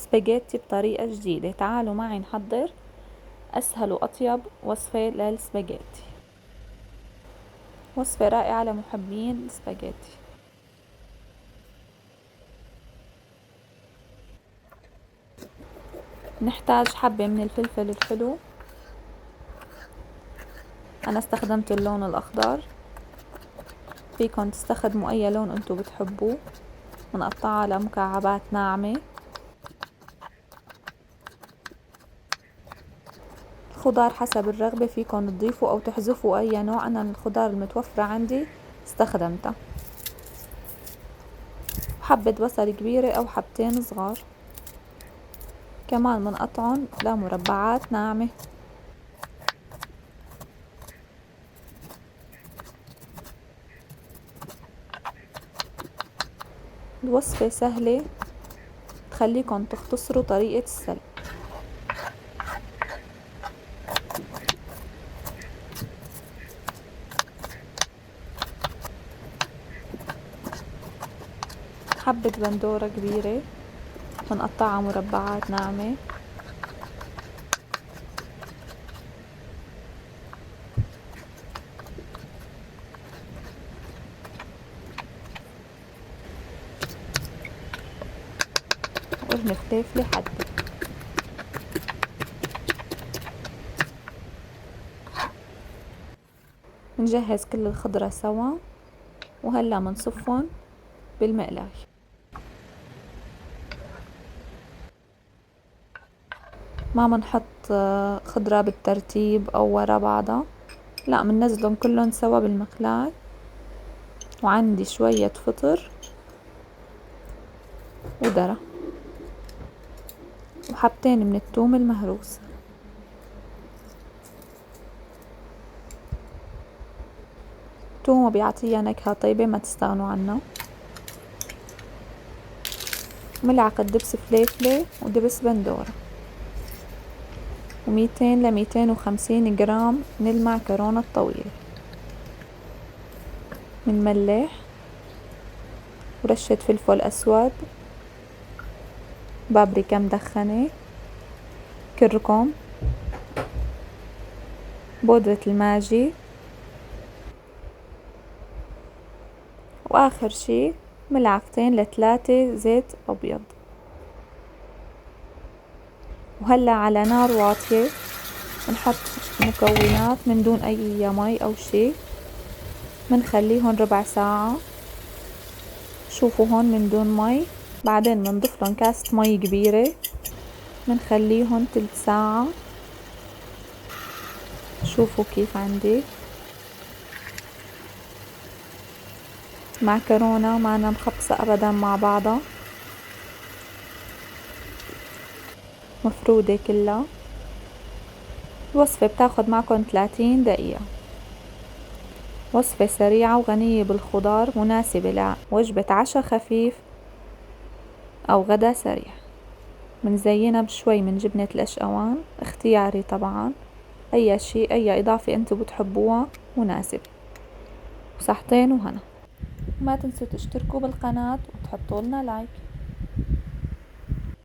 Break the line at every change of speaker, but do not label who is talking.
سباجيتي بطريقة جديدة. تعالوا معي نحضر أسهل وأطيب وصفة للسباجيتي، وصفة رائعة لمحبين السباجيتي. نحتاج حبة من الفلفل الحلو، أنا استخدمت اللون الأخضر، فيكن تستخدموا أي لون انتو بتحبوه. منقطعها لمكعبات ناعمة. الخضار حسب الرغبة، فيكن تضيفوا أو تحذفوا أي نوع. أنا الخضار المتوفرة عندي استخدمتها. حبة بصل كبيرة أو حبتين صغار، كمان منقطعن لمربعات ناعمة. الوصفة سهلة، تخليكن تختصروا طريقة السلق. حبة بندورة كبيرة منقطعها مربعات ناعمة. وقرن فليفلة حدة. منجهز كل الخضرة سوا، وهلا منصفن بالمقلاية. ما منحط خضرة بالترتيب أو ورا بعضها، لا، مننزلهم كلهم سوا بالمقلاي. وعندي شوية فطر وذرة وحبتين من الثوم المهروس. الثوم بيعطيها نكهة طيبة، ما تستغنوا عنه. ملعقة دبس فليفلة ودبس بندورة، و200 ل250 جرام من المعكرونة الطويلة. من ملح ورشة فلفل أسود، بابريكا مدخنة، كركم، بودرة الماجي، وآخر شي ملعقتين ل3 زيت أبيض. وهلأ على نار واطية نحط مكونات من دون أي مي أو شي. منخليهن ربع ساعة. شوفوا هون من دون مي. بعدين منضيفلن كاسة مي كبيرة. منخليهن تلت ساعة. شوفوا كيف عندي معكرونة معنا مخبصة أبدا مع بعضها، مفرودة كلها. الوصفة بتاخد معكم 30 دقيقة. وصفة سريعة وغنية بالخضار، مناسبة لوجبة عشاء خفيف أو غدا سريع. منزينها بشوي من جبنة الأشقوان، اختياري طبعا. أي شي، أي إضافة أنتو بتحبوها مناسبة. وصحتين وهنا. ما تنسوا تشتركوا بالقناة وتحطوا لنا لايك.